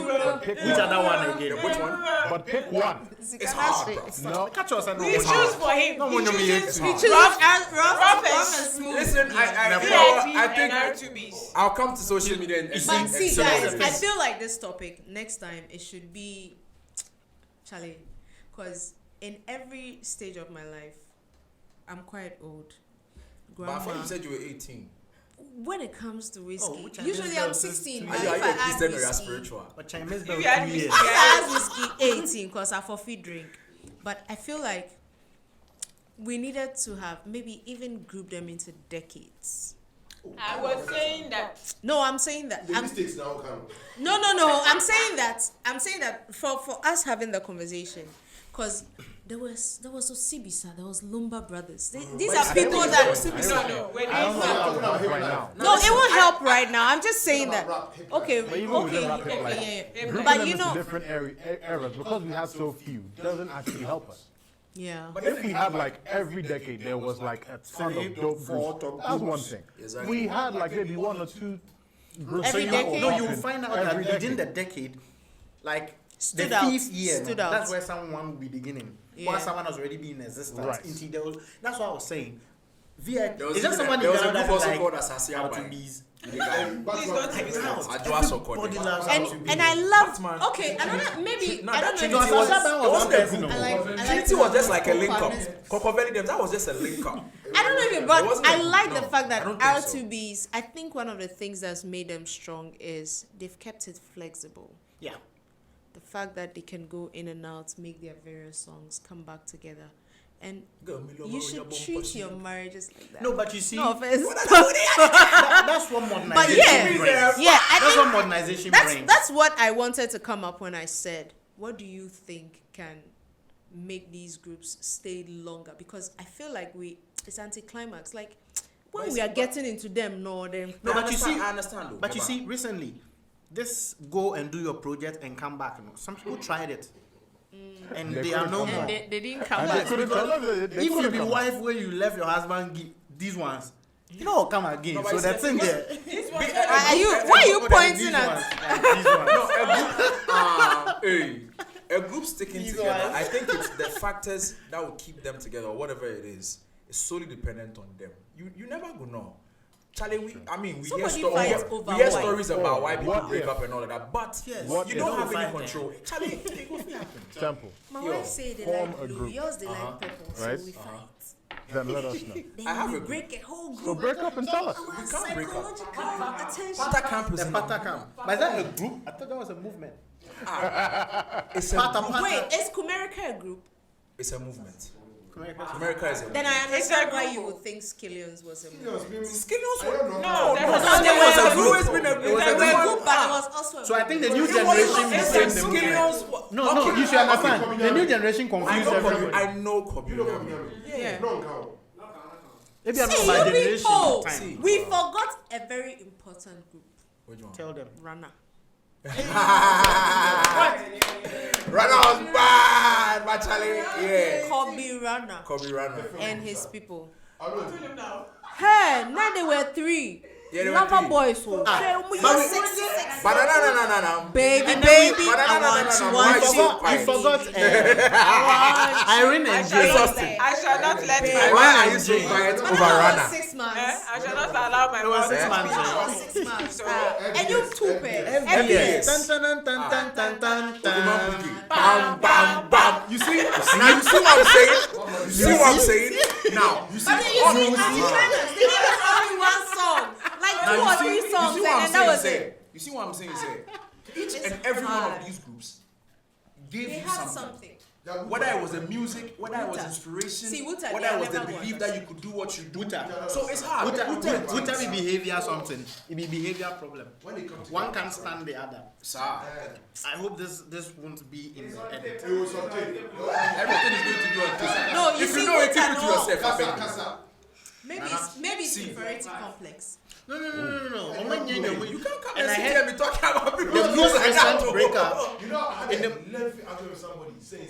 S3: Which other one again?
S7: Which one?
S1: But pick one.
S7: It's hard, bro.
S1: No.
S3: Catch us and
S5: He chooses for him.
S3: No,
S5: He
S3: no,
S5: chooses
S3: he
S6: Choose
S5: rough
S6: rough
S5: and
S6: and smooth.
S7: Listen, I
S5: VIP and
S7: think
S5: R2bees.
S7: I'll come to social media and
S6: But
S7: see.
S6: see,
S7: so
S6: guys,
S7: that's
S6: I
S7: it.
S6: feel like this topic next time it should be Charlie, because in every stage of my life, I'm quite old.
S7: But I thought
S6: Grandma.
S7: you said you were 18.
S6: When it comes to whiskey,
S3: which I
S6: usually
S3: missed
S6: I'm
S3: out since
S6: 16.
S3: 2
S6: But
S7: Are
S6: if
S7: you
S6: I
S7: a
S6: add
S7: Christian or you are
S6: whiskey,
S7: spiritual?
S3: But I missed
S5: If
S3: out
S5: you had
S3: 2
S5: me-
S3: years.
S6: if I add whiskey 18, because I forfeit drink. But I feel like we needed to have maybe even group them into decades.
S5: I was saying that.
S6: No, I'm saying that.
S8: the mistakes now come.
S6: No. I'm saying that for us having the conversation, because there was Osibisa, there was Lumba Brothers. These are people that
S5: No. Wait,
S1: I don't know how to help right now.
S6: no, it won't help right now. I'm just saying that.
S8: Rap, hip,
S6: Okay,
S1: But even within rap, hip, like,
S6: yeah.
S1: Grouping
S6: But
S1: them
S6: you
S1: into
S6: know,
S1: different eras because we have so few doesn't actually help us.
S6: yeah.
S1: But if we had like every decade there was like a ton of dope groups, that's one thing.
S7: Exactly.
S1: We had like maybe 1 or 2 groups.
S6: Every
S1: that
S6: decade.
S1: were
S3: No, you
S1: popping
S3: find out
S1: every
S3: that within
S1: decade.
S3: the decade, like
S6: Stood
S3: the
S6: out,
S3: 5th year,
S6: stood
S3: no,
S6: out.
S3: that's where someone will be beginning.
S6: Yeah.
S3: Once someone has already been in existence,
S1: Right.
S3: that's what I was saying. VIP.
S7: There was
S3: It's just
S7: even
S3: someone
S7: there was a
S3: in Ghana
S7: group also
S3: that's
S7: called
S3: like
S7: Asasia by
S3: R2bees.
S5: Please don't take it out.
S7: Ajwa Sokode.
S3: Everybody loves
S6: And
S3: R2bees.
S6: and I love.
S7: Batman.
S6: Okay, another maybe
S7: No,
S6: I
S7: that
S6: don't
S7: Trinity
S6: know.
S3: Because
S6: If it
S3: Asasia
S6: was,
S3: Band
S7: It
S3: was
S7: wasn't
S3: one
S7: a
S3: person.
S7: group.
S6: I like
S7: Trinity was just like a link up. Kokobeli them, that was just a link up.
S6: I don't know if it,
S7: It
S6: but
S7: wasn't
S6: I
S7: a-
S6: like
S7: no,
S6: the fact that
S7: I don't think so.
S6: R2bees. I think one of the things that's made them strong is they've kept it flexible.
S3: Yeah.
S6: The fact that they can go in and out, make their various songs, come back together, and you should treat your marriages like that.
S3: No, but you see,
S6: No offense.
S3: that's what modernization
S6: But yeah,
S3: brings.
S6: yeah, I
S3: That's
S6: think
S3: what modernization
S6: that's
S3: brings.
S6: that's what I wanted to come up when I said, what do you think can make these groups stay longer? Because I feel like it's anticlimax. Like when
S7: But
S6: we are
S7: but-
S6: getting into them, no, then
S3: No, but you see,
S7: I understand though.
S3: But you see, recently, this go and do your project and come back. You know, some people tried it, and they are no
S1: couldn't
S3: more.
S1: come
S6: they didn't come
S1: And they
S6: back.
S1: couldn't tell us. They
S3: If you
S1: couldn't
S3: be
S1: come.
S3: wife where you left your husband, these ones, you know, come again.
S7: No, but
S3: So
S7: you
S3: that's
S7: see,
S3: in there.
S6: Are you? Why are you pointing at?
S3: These ones.
S7: No, a group sticking
S3: These
S7: together.
S3: ones.
S7: I think it's the factors that will keep them together, or whatever it is solely dependent on them. You never go know. Charlie, we hear,
S6: Somebody fights over
S7: we hear
S6: why.
S7: stories about why people
S1: What
S7: break
S1: if?
S7: up and all of that, but
S3: Yes.
S1: What
S7: you
S1: if?
S7: don't have
S3: Fight
S7: any
S3: them.
S7: control. Charlie, it will happen.
S1: Simple.
S6: My
S7: Yo,
S6: wife say they
S1: form
S6: like
S1: a
S6: blue,
S1: group.
S6: yours they like purple,
S1: Right.
S6: so we fight.
S1: Then let us know.
S6: Then
S7: I have
S6: we
S7: a group.
S6: break a whole group.
S1: So break up and tell us.
S6: Our
S7: We can't break up.
S6: psychological attention.
S7: Pata camp is
S3: The Pata Camp. But is that a group? I thought that was a movement.
S7: it's a
S3: Pata
S7: group.
S3: Pata.
S6: Wait, is Kumerica a group?
S7: It's a movement. America is a
S6: Then I
S5: It's
S6: understand
S5: a
S6: why you
S5: Google.
S6: would think Skillions was a
S8: Skillions,
S6: movie.
S7: Skillions.
S5: No,
S7: It was
S5: that's
S7: a group. It's been a
S6: It was a group, but it was also a
S3: So I think the new
S6: movie.
S3: generation
S5: It's
S3: became
S5: a
S3: the movement.
S7: Skillions.
S3: No, you should understand. The new generation confused everybody.
S7: I know
S8: You
S7: Kobe.
S8: know what
S6: Yeah.
S8: No count.
S3: Maybe I'm
S6: See,
S3: not my
S6: you
S3: generation.
S6: people,
S3: Time.
S6: we forgot a very important group.
S7: Which one?
S3: Tell them.
S6: Runner.
S7: Runner was bad, but Charlie, yeah.
S6: Kobe Runner
S7: And
S6: and his people.
S8: I know.
S6: Hey, now they were three.
S7: Yeah, they were
S6: Lover
S7: three.
S6: boys. So.
S7: But no.
S6: Baby,
S7: And
S6: baby,
S7: then we-
S6: I want you,
S7: Why
S6: want
S7: so
S6: you.
S7: quiet?
S3: You forgot Irene
S5: I
S3: and
S5: shall
S3: Jay.
S5: not, I shall not let my
S7: Why
S5: mouth
S7: are you so
S5: speak.
S7: quiet
S6: But
S7: over
S6: that was
S7: Runner?
S6: 6 months.
S5: I shall not allow my
S3: It was
S5: mouth
S3: 6
S5: to
S3: months.
S5: speak.
S6: That was 6 months.
S5: So,
S6: And you two pairs.
S7: FBS.
S3: Tan, tan, tan, tan, tan, tan, tan.
S7: Bam, bam, bam. You see? Now you see what I'm saying? You see what I'm saying? Now you see.
S6: But then you see, they gave us only one song. Like
S7: Now
S6: 2 or 3 songs,
S7: you see what
S6: and
S7: I'm
S6: then that was
S7: saying?
S6: it.
S7: You see what I'm saying? Each
S6: It's
S7: and every one
S6: hard.
S7: of these groups gave
S6: They
S7: you
S6: had
S7: something.
S6: something.
S7: Whether it was the music, whether it was
S6: Wuta.
S7: inspiration,
S6: See, Wuta,
S7: whether
S6: they
S7: it was the
S6: never
S7: belief
S6: won.
S7: that you could do what you do.
S3: Wuta.
S7: So it's hard.
S3: Wuta be behavior something. It be behavior problem.
S8: When it comes to
S3: One can't stand the other.
S7: Sir,
S3: I hope this won't be in the edit.
S8: it was something.
S7: everything is going to be on this.
S6: No, you
S7: If
S6: see,
S7: you know it, keep
S6: Wuta,
S7: it to
S6: no.
S7: yourself. I beg you.
S8: Kasa.
S6: Maybe it's
S7: See.
S6: inferiority complex.
S3: No.
S7: You can't come
S3: And
S7: and
S3: I
S7: sit
S3: heard-
S7: here and be talking about people.
S3: The most
S7: like that.
S3: recent breakup.
S8: You know, I had
S3: In
S8: a
S3: the-
S8: lengthy argument with somebody saying,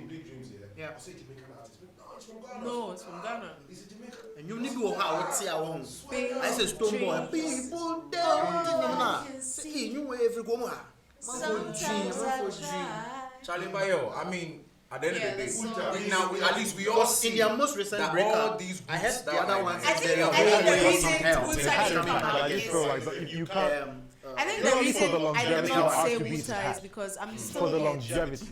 S8: big dreams here.
S3: Yeah.
S8: I said Jamaican artist. No, it's from Ghana.
S6: No, it's from Ghana.
S8: He's a Jamaican.
S3: And you need to how what see our home.
S6: Big
S3: I say stone boy.
S6: dreams.
S3: People down.
S6: can see.
S3: See you every go.
S6: Sometimes I try.
S7: Charlie Bayo, I mean, at the end
S6: Yeah,
S7: of the
S6: the song.
S7: day, now at least we all
S3: Because
S7: see
S3: in their most recent
S7: that all
S3: breakup,
S7: these
S3: I
S7: groups
S3: heard the
S7: that
S3: other
S7: are
S3: ones.
S6: I think-
S3: they are
S6: I think the
S3: way
S6: reason
S3: from hell.
S6: Wuta
S1: It
S6: is
S1: has to be,
S6: from
S1: but I
S6: Ghana
S1: just
S6: is-
S1: feel like you can't.
S6: I think
S1: Not
S6: the
S1: only for
S6: reason
S1: the
S6: I did
S1: longevity
S6: not
S1: of
S6: say
S1: R2bees
S6: Wuta is
S1: had,
S6: because I'm still
S1: for the
S6: here.
S1: longevity.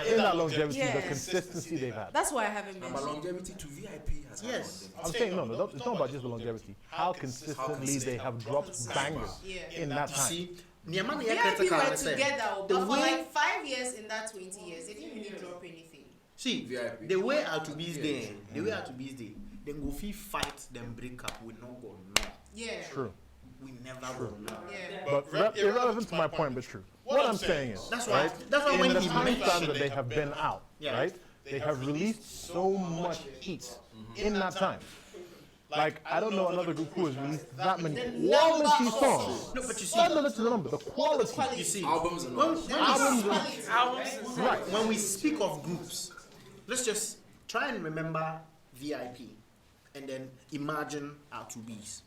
S1: In that longevity, the
S6: Yes.
S1: consistency they've had.
S6: That's why I haven't been.
S7: But longevity to VIP has had
S3: Yes.
S7: longevity.
S1: I'm saying no, it's not about just the longevity. How consistently they have dropped bangers
S6: Yeah.
S1: in that time.
S3: See, Niamani
S6: VIP
S3: critical.
S6: were
S3: I say.
S6: together,
S3: The
S6: but for
S3: way-
S6: like 5 years in that 20 years, they didn't really drop anything.
S3: See,
S7: VIP.
S3: the way R2bees day, then go fee fight, then break up, we not go no.
S6: Yeah.
S1: True.
S3: We never go no.
S6: Yeah.
S1: But irrelevant to my point, but true. What I'm saying is,
S3: That's why.
S1: right,
S3: That's why
S1: in
S3: when
S1: the
S3: he
S1: time
S3: mentioned
S1: span that they have been out,
S3: Yeah.
S1: right, they have released so much heat in that time. Like, I don't know another group who has released that many quality songs.
S3: No, but you see,
S1: Not the number, the quality.
S3: you see,
S7: Albums and
S3: when,
S7: all.
S1: Albums, right.
S3: when we speak of groups, let's just try and remember VIP, and then imagine R2bees.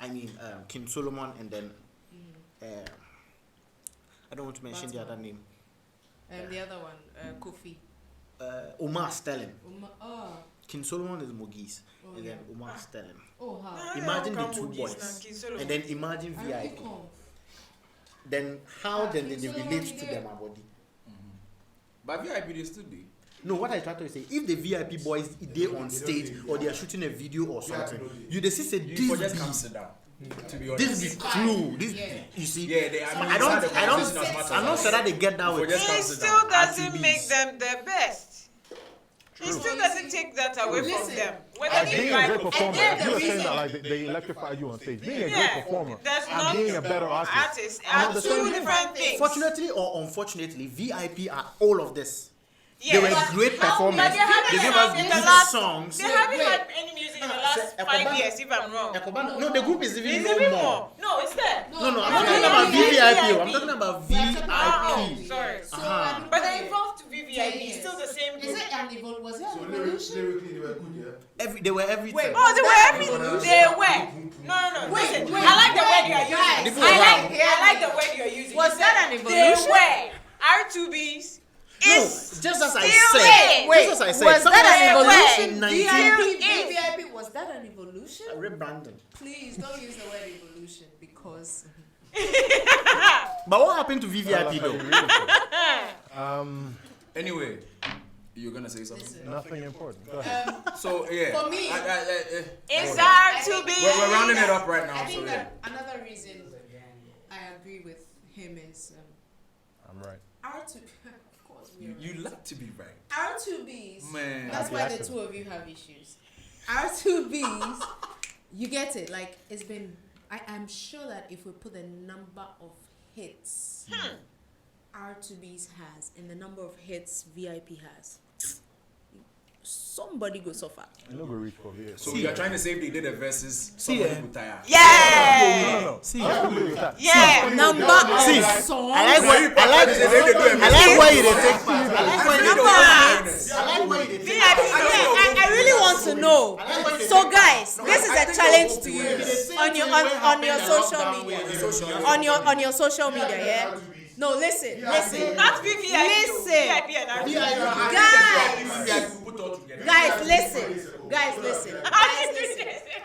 S3: I mean, King Solomon, and then I don't want to mention the other name.
S6: The other one, Kofi.
S3: Omar Sterling.
S6: Oh,
S3: King Solomon is Mogis,
S6: Oh,
S3: and
S6: yeah.
S3: then Omar Sterling.
S6: oh, how?
S3: Imagine the two boys, and then imagine VIP. Then how then they relate to them body?
S7: But VIP they still do.
S3: No, what I try to say, if the VIP boys they on stage or they are shooting a video or something, you they say
S7: You for just
S3: this
S7: come
S3: be
S7: sit down. To be honest.
S3: this be true. This
S6: Yeah.
S3: you see.
S7: Yeah, they.
S3: I don't I'm not sure that they get that way.
S7: Just
S5: It
S7: come sit
S5: still
S7: down.
S5: doesn't
S3: R2bees.
S5: make them the best. It still doesn't take that away from
S6: Listen,
S5: them.
S1: As
S5: Whether they
S1: being a
S5: like
S1: great performer,
S6: then the
S1: you were saying
S6: reason-
S1: that like they electrified you on stage. Being a great
S5: Yeah,
S1: performer
S5: that's
S1: and
S5: not
S1: being a better artist.
S5: are
S1: the
S5: two
S1: same
S5: different things.
S3: Fortunately or unfortunately, VIP are all of this.
S5: Yeah,
S3: They were
S5: but
S3: great
S5: how-
S3: performers.
S5: but they haven't
S3: They gave
S5: had
S3: us
S5: in the
S3: good
S5: last-
S3: songs.
S5: They haven't had any music in the last 5 years, if I'm wrong.
S3: No, the group is even
S5: Is
S3: no
S5: it even
S3: more.
S5: more? No, it's there.
S3: No, I'm
S5: No,
S3: not talking
S5: no,
S3: about
S5: no,
S3: VVIP.
S5: VIP.
S3: I'm talking about
S5: Oh,
S3: VIP.
S5: sorry.
S3: Uh-huh.
S5: But they evolved to VVIP. It's still the same
S6: Is
S5: group.
S6: it an evol? Was it
S8: So
S6: an evolution?
S8: lyrically, they were good, yeah?
S3: They were everything.
S6: Wait,
S5: Oh, they were
S6: that
S5: everything.
S6: evolution?
S5: They were. No. Listen, I like the word you are
S6: Guys,
S5: using.
S6: guys,
S5: I like the word you are using.
S6: Was
S5: You
S6: that
S5: said
S6: an evolution?
S5: They were. R2bees
S3: No,
S5: is
S3: just as I
S5: still
S3: said.
S5: there.
S3: Just as I said.
S6: Was that an evolution?
S5: Still
S6: VIP, was that an evolution?
S3: Rebranding.
S6: Please don't use the word evolution because
S3: But what happened to VVIP though?
S7: Anyway, you're gonna say something.
S1: Nothing important. Go ahead.
S7: So yeah.
S6: For me-
S5: It's
S6: I
S5: R2bees.
S7: We're rounding it up right now.
S6: I
S7: So
S6: think
S7: yeah.
S6: that another reason I agree with him is
S1: I'm right.
S6: R2. Of course, we are.
S7: You like to be right.
S6: R2bees.
S7: Man.
S6: That's why the two of you have issues. R2bees, you get it. Like, it's been. I'm sure that if we put the number of hits R2bees has and the number of hits VIP has, somebody go suffer.
S1: I know go reach for here.
S7: So you are trying to say if they did a versus, somebody would tire.
S5: Yeah.
S1: No.
S3: See,
S5: Yeah.
S6: Number of songs.
S3: I like where you take.
S6: I really want to know. So guys, this is a challenge to you on your social media. On your social media, yeah? No, listen.
S5: Not VVIP.
S6: Listen.
S5: VIP and RTB.
S6: Guys, listen.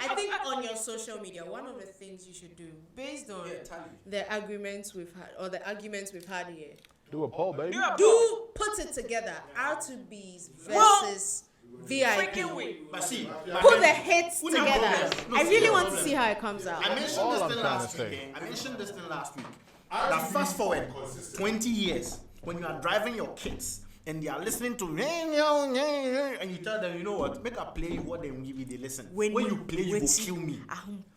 S6: I think on your social media, one of the things you should do, based on the arguments we've had here,
S1: Do a poll, baby.
S6: do put it together. R2bees versus VIP.
S3: but see,
S6: Put the hits together. I really want to see how it comes out.
S3: I mentioned this thing last week. That fast forward 20 years, when you are driving your kids and they are listening to and you tell them, you know what, make a play what they give you, they listen. When you play, you go kill me.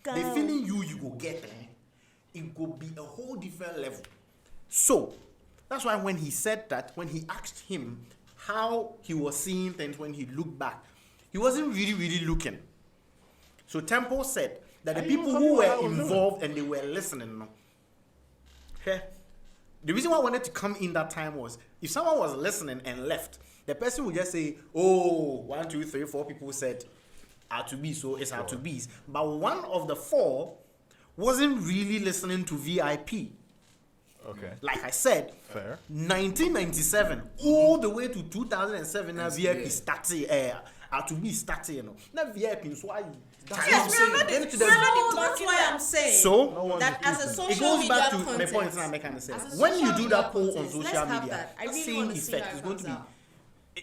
S3: The feeling you go get, it go be a whole different level. So that's why when he said that, when he asked him how he was seeing things when he looked back, he wasn't really looking. So Temple said that the people who were involved and they were listening. The reason why I wanted to come in that time was if someone was listening and left, the person would just say, oh, 1, 2, 3, 4 people said R2bees, so it's R2bees. But one of the 4 wasn't really listening to VIP.
S1: Okay.
S3: Like I said,
S1: Fair.
S3: 1997 all the way to 2007, now VIP started, R2bees started, you know. Now VIP, so I.
S6: That's why I'm saying.
S3: So
S6: that as a
S3: it
S6: social
S3: goes
S6: media
S3: back to
S6: content,
S3: the point I'm making.
S6: as a
S3: When you
S6: social
S3: do
S6: media
S3: that poll on
S6: content,
S3: social
S6: let's have
S3: media,
S6: that. I
S3: that
S6: really
S3: same
S6: want to see
S3: effect
S6: how
S3: is
S6: it
S3: going to
S6: comes
S3: be.
S6: out.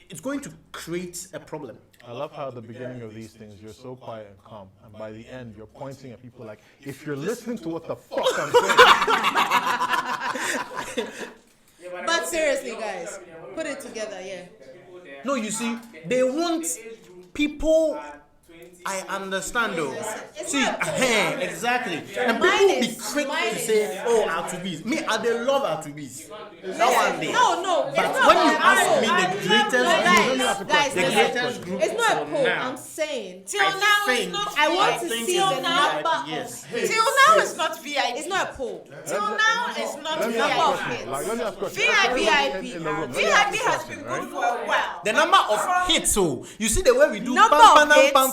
S3: It's going to create a problem.
S1: I love how at the beginning of these things you're so quiet and calm, and by the end you're pointing at people like, if you're listening to what the fuck I'm saying.
S6: But seriously, guys, put it together, yeah.
S3: No, you see, they want people. I understand though. See, exactly. And people will be quick to say, "Oh, R2bees." Me, I they love R2bees. That one day.
S6: No.
S3: But when you ask me the
S6: Guys,
S3: the greatest group,
S6: it's not a poll.
S3: now,
S6: I'm saying.
S5: Till now it's not
S6: I want to
S5: VIP.
S6: see
S5: Till
S6: the
S5: now.
S6: number.
S3: Yes.
S5: Till now it's not VIP.
S6: It's not a poll.
S5: Till now it's not
S1: Let me ask
S5: VIP.
S1: a question. Like, let me ask a question.
S5: VIP.
S1: In the room. Let me
S5: VIP
S1: ask a
S5: has
S1: question,
S5: been
S1: right?
S5: good for a while.
S3: The number of hits, so you see the way we do
S6: Number
S3: pam,
S6: of hits.
S3: pam,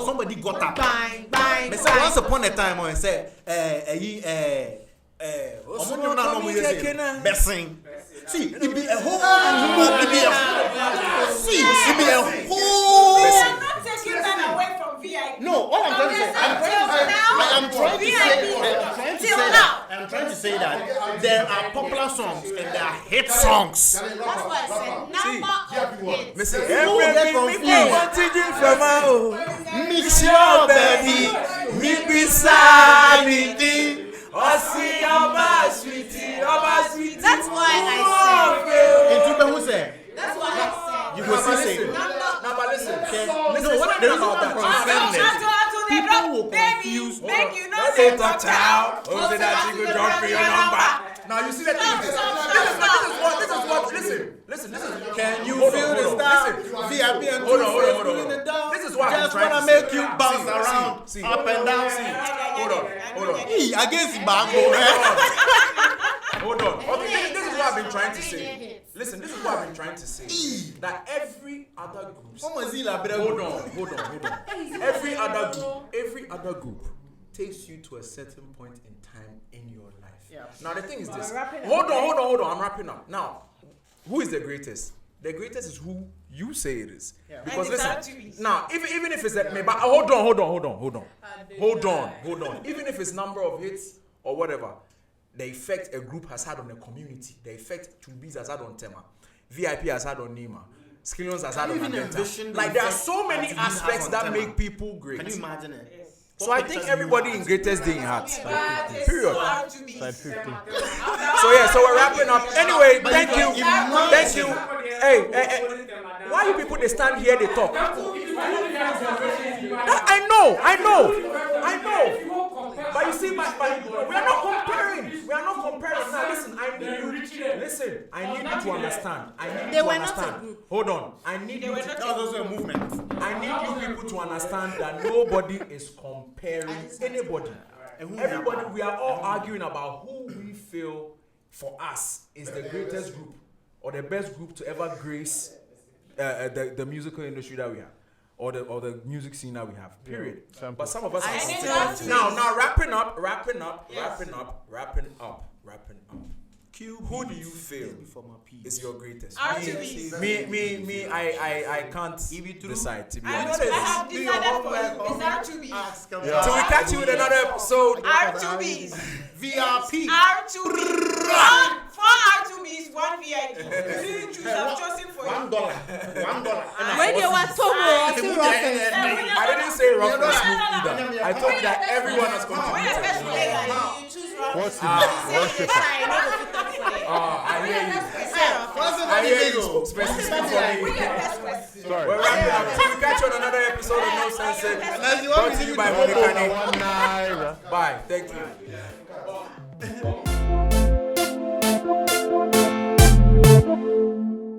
S3: somebody got up.
S6: Bang.
S3: They said once upon a time when say Bessing. See, it be a whole
S5: We are not taking that away from VIP.
S3: No, what I'm trying to say, I'm trying to say that there are popular songs and there are hit songs.
S6: That's why I said number of hits.
S7: Listen,
S3: People get confused. Miss your baby, me beside me.
S6: That's why I said.
S3: And to who say?
S6: That's why I said.
S3: You go see say.
S7: Now, but listen.
S3: No, what the reason I'm concerned is people will confuse.
S5: Make you know
S7: Say
S5: say
S7: that child. Oh, say that you go drop for your number. Now you see the thing. This is what. Listen.
S3: Can you
S7: Hold on,
S3: feel
S7: hold
S3: the
S7: on.
S3: style?
S7: Listen.
S3: VIP and
S7: Hold on.
S3: cooling it down.
S7: This is what I'm
S3: Just
S7: trying
S3: wanna
S7: to
S3: make
S7: say.
S3: you bounce around,
S7: See.
S3: up and down.
S7: Hold on.
S3: Hey, against the bango.
S7: Hold on. Okay, this is what I've been trying to say. Listen, this is what I've been trying to say. That every other group. Hold on. Every other group takes you to a certain point in time in your life.
S3: Yeah.
S7: Now the thing is this.
S6: wrapping up.
S7: Hold on. I'm wrapping up. Now, who is the greatest? The greatest is who you say it is.
S3: Yeah.
S7: Because
S5: And it's
S7: listen,
S5: R2bees.
S7: now even if it's that, but hold on. Even if it's number of hits or whatever, the effect a group has had on the community, the effect R2bees has had on Tema, VIP has had on Nima, SKILLIONS has had on
S3: Can you even
S7: Magenta.
S3: envision the
S7: Like there are
S3: effect
S7: so many
S3: R2bees has
S7: aspects
S3: on
S7: that
S3: Tema?
S7: make people great.
S3: Can you imagine it?
S7: So I think everybody in Greatest Day in Heart. Period.
S1: Side 50.
S7: So yeah, so we're wrapping up. Anyway, thank you. Thank you. Hey, why you people they stand here, they talk? I know. But you see, we are not comparing. We are not comparing. Now listen, I need you to understand.
S6: They were not a group.
S7: Hold on. I need you to people to understand that nobody is comparing anybody. Everybody, we are all arguing about who we feel for us is the greatest group or the best group to ever grace the musical industry that we have. Or the music scene that we have. Period. But some of us are now wrapping up. Who do you feel is your greatest?
S5: R2bees.
S7: Me, I can't decide, to be honest.
S5: I have decided for you. It's R2bees.
S7: So we catch you with another episode.
S5: R2bees.
S3: VRP.
S5: R2bees. Four R2bees, one VIP. You didn't choose. I've chosen for you.
S3: $1.
S6: When you want to
S7: I didn't say roughness either. I told you that everyone has contributed.
S5: You choose wrong.
S1: What's the worship?
S7: I hear you. I hear you. Spokesperson, speak for me.
S1: Sorry.
S7: We're wrapping up. So we catch you on another episode of No Censor. Brought to you by Monica.
S1: $1.
S7: Bye. Thank you.